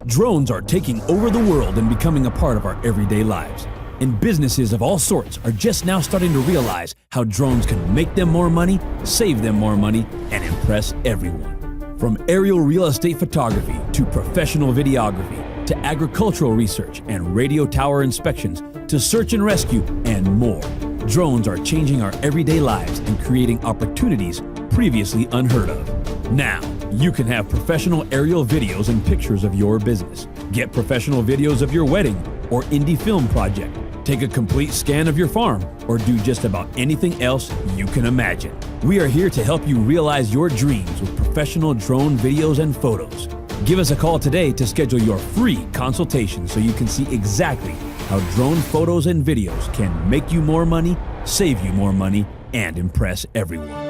Drones are taking over the world and becoming a part of our everyday lives. And businesses of all sorts are just now starting to realize how drones can make them more money, save them more money, and impress everyone. From aerial real estate photography to professional videography to agricultural research and radio tower inspections to search and rescue and more. Drones are changing our everyday lives and creating opportunities previously unheard of. Now, you can have professional aerial videos and pictures of your business. Get professional videos of your wedding or indie film project. Take a complete scan of your farm or do just about anything else you can imagine. We are here to help you realize your dreams with professional drone videos and photos. Give us a call today to schedule your free consultation so you can see exactly how drone photos and videos can make you more money, save you more money, and impress everyone.